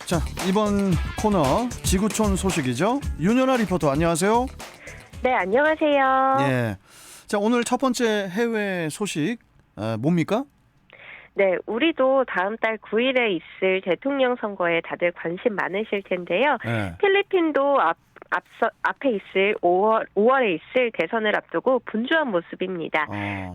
자, 이번 코너 지구촌 소식이죠. 윤연아 리포터 안녕하세요. 네, 안녕하세요. 예. 자, 오늘 첫 번째 해외 소식 뭡니까? 네, 우리도 다음 달 9일에 있을 대통령 선거에 다들 관심 많으실 텐데요. 예. 필리핀도 앞에 있을 5월에 있을 대선을 앞두고 분주한 모습입니다.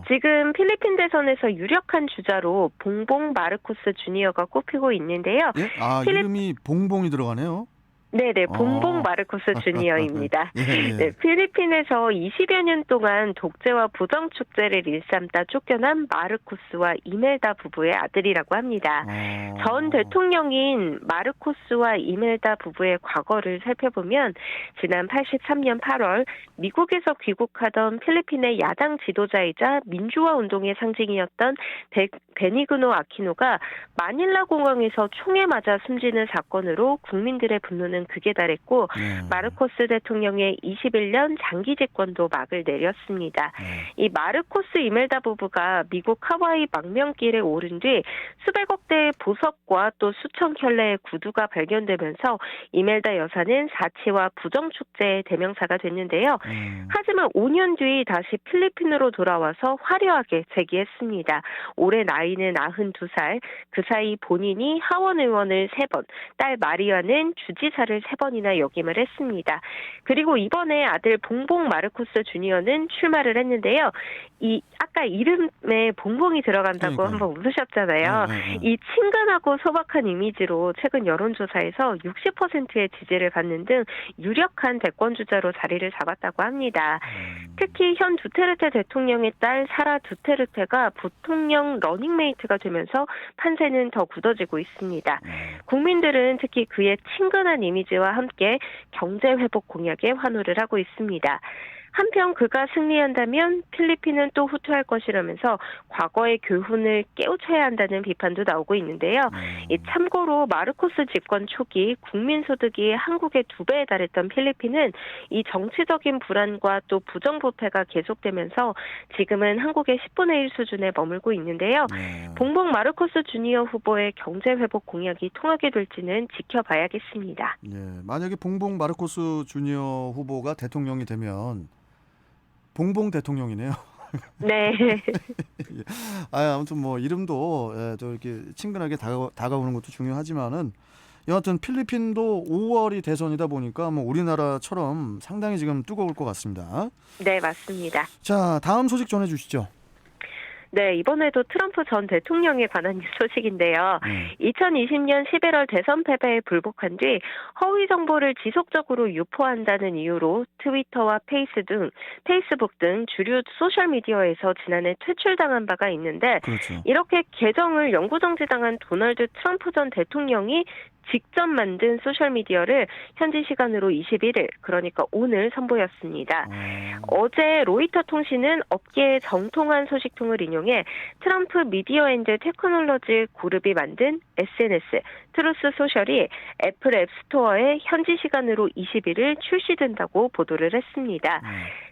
지금 필리핀 대선에서 유력한 주자로 봉봉 마르코스 주니어가 꼽히고 있는데요. 예? 이름이 봉봉이 들어가네요. 네네, 봉봉 마르코스 주니어입니다. 예. 네, 필리핀에서 20여 년 동안 독재와 부정축제를 일삼다 쫓겨난 마르코스와 이멜다 부부의 아들이라고 합니다. 전 대통령인 마르코스와 이멜다 부부의 과거를 살펴보면 지난 83년 8월 미국에서 귀국하던 필리핀의 야당 지도자이자 민주화 운동의 상징이었던 베니그노 아키노가 마닐라 공항에서 총에 맞아 숨지는 사건으로 국민들의 분노는 극에 달했고 마르코스 대통령의 21년 장기 집권도 막을 내렸습니다. 이 마르코스 이멜다 부부가 미국 하와이 망명길에 오른 뒤 수백억 대의 보석과 또 수천 켤레의 구두가 발견되면서 이멜다 여사는 사치와 부정축제의 대명사가 됐는데요. 하지만 5년 뒤 다시 필리핀으로 돌아와서 화려하게 재기했습니다. 올해 나이는 92살, 그 사이 본인이 하원 의원을 3번, 딸 마리아는 주지사를 3번이나 역임을 했습니다. 그리고 이번에 아들 봉봉 마르코스 주니어는 출마를 했는데요. 아까 이름에 봉봉이 들어간다고 그러니까요. 한번 웃으셨잖아요. 이 친근하고 소박한 이미지로 최근 여론조사에서 60%의 지지를 받는 등 유력한 대권주자로 자리를 잡았다고 합니다. 특히 현 두테르테 대통령의 딸 사라 두테르테가 부통령 러닝메이트가 되면서 판세는 더 굳어지고 있습니다. 국민들은 특히 그의 친근한 이미지와 함께 경제회복 공약에 환호를 하고 있습니다. 한편 그가 승리한다면 필리핀은 또 후퇴할 것이라면서 과거의 교훈을 깨우쳐야 한다는 비판도 나오고 있는데요. 참고로 마르코스 집권 초기 국민소득이 한국의 2배에 달했던 필리핀은 이 정치적인 불안과 또 부정부패가 계속되면서 지금은 한국의 10분의 1 수준에 머물고 있는데요. 봉봉 마르코스 주니어 후보의 경제회복 공약이 통하게 될지는 지켜봐야겠습니다. 예. 만약에 봉봉 마르코스 주니어 후보가 대통령이 되면 봉봉 대통령이네요. 네. 아무튼 뭐 이름도 또 이렇게 친근하게 다가오는 것도 중요하지만은 여하튼 필리핀도 5월이 대선이다 보니까 뭐 우리나라처럼 상당히 지금 뜨거울 것 같습니다. 네, 맞습니다. 자, 다음 소식 전해주시죠. 네, 이번에도 트럼프 전 대통령에 관한 소식인데요. 2020년 11월 대선 패배에 불복한 뒤 허위 정보를 지속적으로 유포한다는 이유로 트위터와 페이스북 등 주류 소셜미디어에서 지난해 퇴출당한 바가 있는데 그렇죠. 이렇게 계정을 영구정지당한 도널드 트럼프 전 대통령이 직접 만든 소셜미디어를 현지 시간으로 21일, 그러니까 오늘 선보였습니다. 어제 로이터 통신은 업계의 정통한 소식통을 인용해 트럼프 미디어 앤드 테크놀로지 그룹이 만든 SNS, 트루스 소셜이 애플 앱스토어에 현지 시간으로 21일 출시된다고 보도를 했습니다.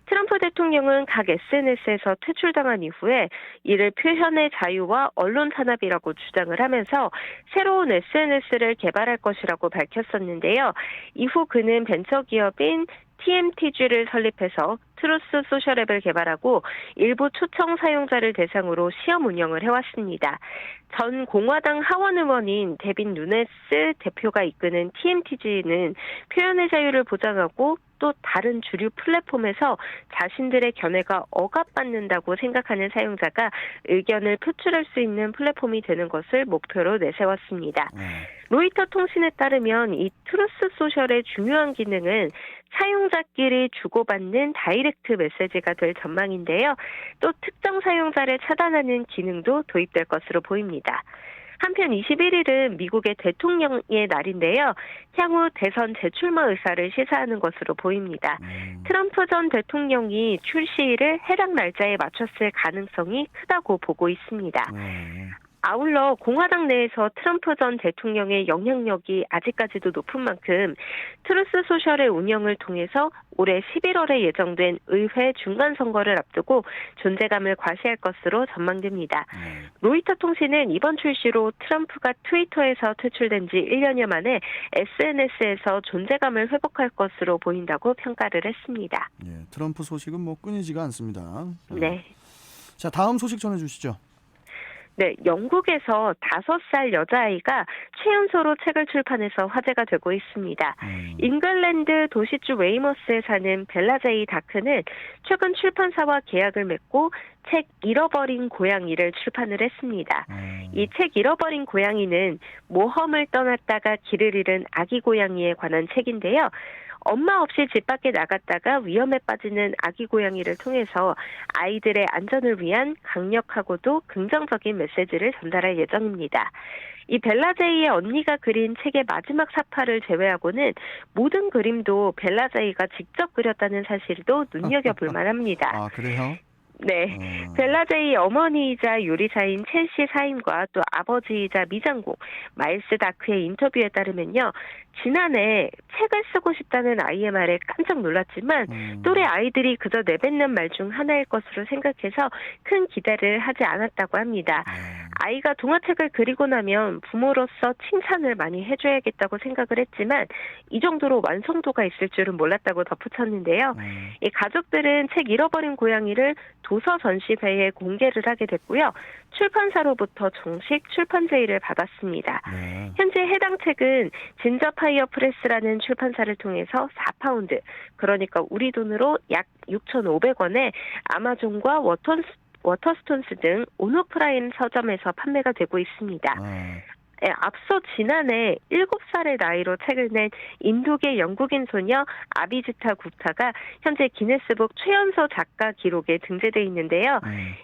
트럼프 대통령은 각 SNS에서 퇴출당한 이후에 이를 표현의 자유와 언론 산업이라고 주장을 하면서 새로운 SNS를 개발할 것이라고 밝혔었는데요. 이후 그는 벤처기업인 TMTG를 설립해서 트루스 소셜 앱을 개발하고 일부 초청 사용자를 대상으로 시험 운영을 해왔습니다. 전 공화당 하원 의원인 데빈 누네스 대표가 이끄는 TMTG는 표현의 자유를 보장하고 또 다른 주류 플랫폼에서 자신들의 견해가 억압받는다고 생각하는 사용자가 의견을 표출할 수 있는 플랫폼이 되는 것을 목표로 내세웠습니다. 로이터 통신에 따르면 이 트루스 소셜의 중요한 기능은 사용자끼리 주고받는 다이렉트 메시지가 될 전망인데요. 또 특정 사용자를 차단하는 기능도 도입될 것으로 보입니다. 한편 21일은 미국의 대통령의 날인데요. 향후 대선 재출마 의사를 시사하는 것으로 보입니다. 트럼프 전 대통령이 출시일을 해당 날짜에 맞췄을 가능성이 크다고 보고 있습니다. 아울러 공화당 내에서 트럼프 전 대통령의 영향력이 아직까지도 높은 만큼 트루스 소셜의 운영을 통해서 올해 11월에 예정된 의회 중간선거를 앞두고 존재감을 과시할 것으로 전망됩니다. 로이터 통신은 이번 출시로 트럼프가 트위터에서 퇴출된 지 1년여 만에 SNS에서 존재감을 회복할 것으로 보인다고 평가를 했습니다. 예, 트럼프 소식은 뭐 끊이지가 않습니다. 네. 자, 다음 소식 전해주시죠. 네, 영국에서 5살 여자아이가 최연소로 책을 출판해서 화제가 되고 있습니다. 잉글랜드 도시주 웨이머스에 사는 벨라제이 다크는 최근 출판사와 계약을 맺고 책 잃어버린 고양이를 출판을 했습니다. 이 책 잃어버린 고양이는 모험을 떠났다가 길을 잃은 아기 고양이에 관한 책인데요. 엄마 없이 집 밖에 나갔다가 위험에 빠지는 아기 고양이를 통해서 아이들의 안전을 위한 강력하고도 긍정적인 메시지를 전달할 예정입니다. 이 벨라제이의 언니가 그린 책의 마지막 사파를 제외하고는 모든 그림도 벨라제이가 직접 그렸다는 사실도 눈여겨볼 만합니다. 아, 그래요? 네, 벨라제이 어머니이자 요리사인 첼시 사임과 또 아버지이자 미장공 마일스 다크의 인터뷰에 따르면요. 지난해 책을 쓰고 싶다는 아이의 말에 깜짝 놀랐지만 또래 아이들이 그저 내뱉는 말 중 하나일 것으로 생각해서 큰 기대를 하지 않았다고 합니다. 아이가 동화책을 그리고 나면 부모로서 칭찬을 많이 해줘야겠다고 생각을 했지만 이 정도로 완성도가 있을 줄은 몰랐다고 덧붙였는데요. 이 가족들은 책 잃어버린 고양이를 도서 전시회에 공개를 하게 됐고요. 출판사로부터 정식 출판 제의를 받았습니다. 현재 해당 책은 진저파이어 프레스라는 출판사를 통해서 4파운드, 그러니까 우리 돈으로 약 6,500원에 아마존과 워터스톤스 등 온오프라인 서점에서 판매가 되고 있습니다. 앞서 지난해 7살의 나이로 책을 낸 인도계 영국인 소녀 아비지타 굽타가 현재 기네스북 최연소 작가 기록에 등재되어 있는데요.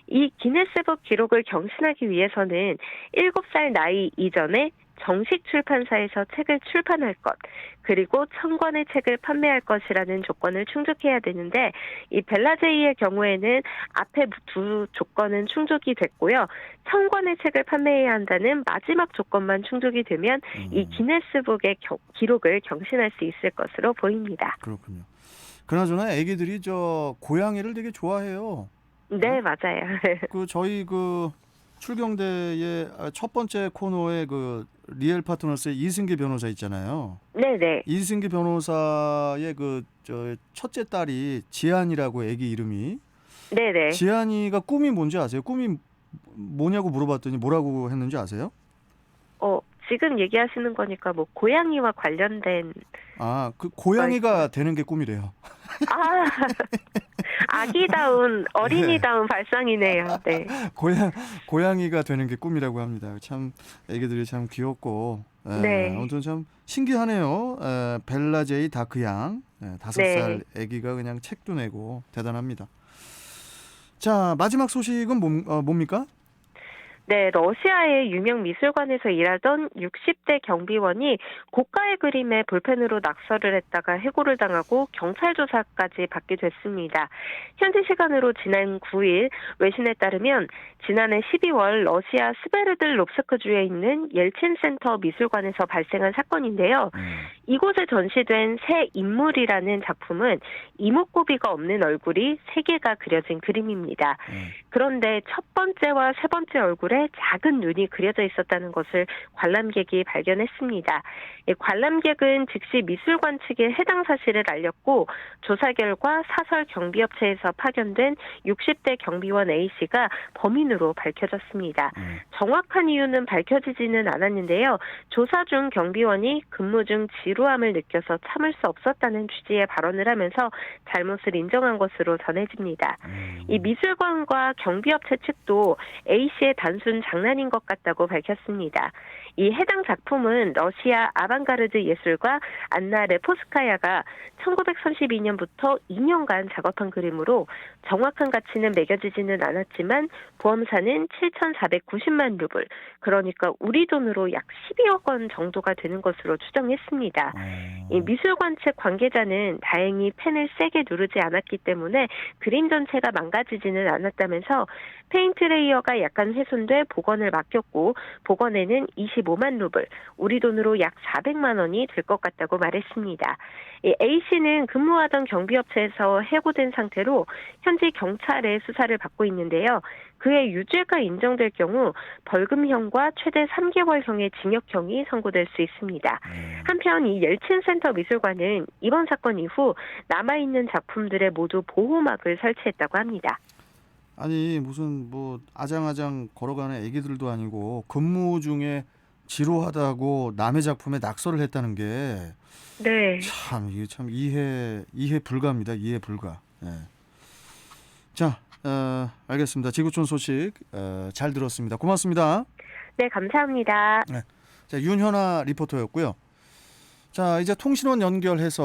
이 기네스북 기록을 경신하기 위해서는 7살 나이 이전에 정식 출판사에서 책을 출판할 것, 그리고 1000권의 책을 판매할 것이라는 조건을 충족해야 되는데 이 벨라제이의 경우에는 앞에 두 조건은 충족이 됐고요. 1000권의 책을 판매해야 한다는 마지막 조건만 충족이 되면 이 기네스북의 기록을 경신할 수 있을 것으로 보입니다. 그렇군요. 그나저나 애기들이 저 고양이를 되게 좋아해요. 네, 맞아요. 그 저희 그 출경대의 첫 번째 코너에 그 리얼 파트너스의 이승기 변호사 있잖아요. 네네. 이승기 변호사의 그 저 첫째 딸이 지안이라고 애기 이름이. 네네. 지안이가 꿈이 뭔지 아세요? 꿈이 뭐냐고 물어봤더니 뭐라고 했는지 아세요? 지금 얘기하시는 거니까 뭐 고양이와 관련된. 그 고양이가 되는 게 꿈이래요. 아기다운 어린이다운 발상이네요. 네. 고양이가 되는 게 꿈이라고 합니다. 참 애기들이 참 귀엽고. 네. 아무튼 참 신기하네요. 벨라제이 다크양 5살 애기가 그냥 책도 내고 대단합니다. 자, 마지막 소식은 뭡니까? 네, 러시아의 유명 미술관에서 일하던 60대 경비원이 고가의 그림에 볼펜으로 낙서를 했다가 해고를 당하고 경찰 조사까지 받게 됐습니다. 현지 시간으로 지난 9일 외신에 따르면 지난해 12월 러시아 스베르들롭스크주에 있는 옐친센터 미술관에서 발생한 사건인데요. 이곳에 전시된 새 인물이라는 작품은 이목구비가 없는 얼굴이 3개가 그려진 그림입니다. 그런데 첫 번째와 세 번째 얼굴에 작은 눈이 그려져 있었다는 것을 관람객이 발견했습니다. 관람객은 즉시 미술관 측에 해당 사실을 알렸고 조사 결과 사설 경비업체에서 파견된 60대 경비원 A씨가 범인으로 밝혀졌습니다. 정확한 이유는 밝혀지지는 않았는데요. 조사 중 경비원이 근무 중 지루함을 느껴서 참을 수 없었다는 취지의 발언을 하면서 잘못을 인정한 것으로 전해집니다. 이 미술관과 경비업체 측도 A씨의 단순 장난인 것 같다고 밝혔습니다. 이 해당 작품은 러시아 아방가르드 예술가 안나 레포스카야가 1932년부터 2년간 작업한 그림으로 정확한 가치는 매겨지지는 않았지만 보험사는 7,490만 루블, 그러니까 우리 돈으로 약 12억 원 정도가 되는 것으로 추정했습니다. 이 미술관 측 관계자는 다행히 펜을 세게 누르지 않았기 때문에 그림 전체가 망가지지는 않았다면서 페인트 레이어가 약간 훼손돼 복원을 맡겼고 복원에는 25만 루블, 우리 돈으로 약 400만 원이 될 것 같다고 말했습니다. A씨는 근무하던 경비업체에서 해고된 상태로 현지 경찰의 수사를 받고 있는데요. 그의 유죄가 인정될 경우 벌금형과 최대 3개월형의 징역형이 선고될 수 있습니다. 한편 이 옐친센터 미술관은 이번 사건 이후 남아있는 작품들에 모두 보호막을 설치했다고 합니다. 아니 무슨 뭐 아장아장 걸어가는 애기들도 아니고 근무 중에 지루하다고 남의 작품에 낙서를 했다는 게 네. 참 이게 참 이해 불가입니다. 이해 불가. 예. 자, 알겠습니다. 지구촌 소식 잘 들었습니다. 고맙습니다. 네, 감사합니다. 네. 자, 윤현아 리포터였고요. 자, 이제 통신원 연결해서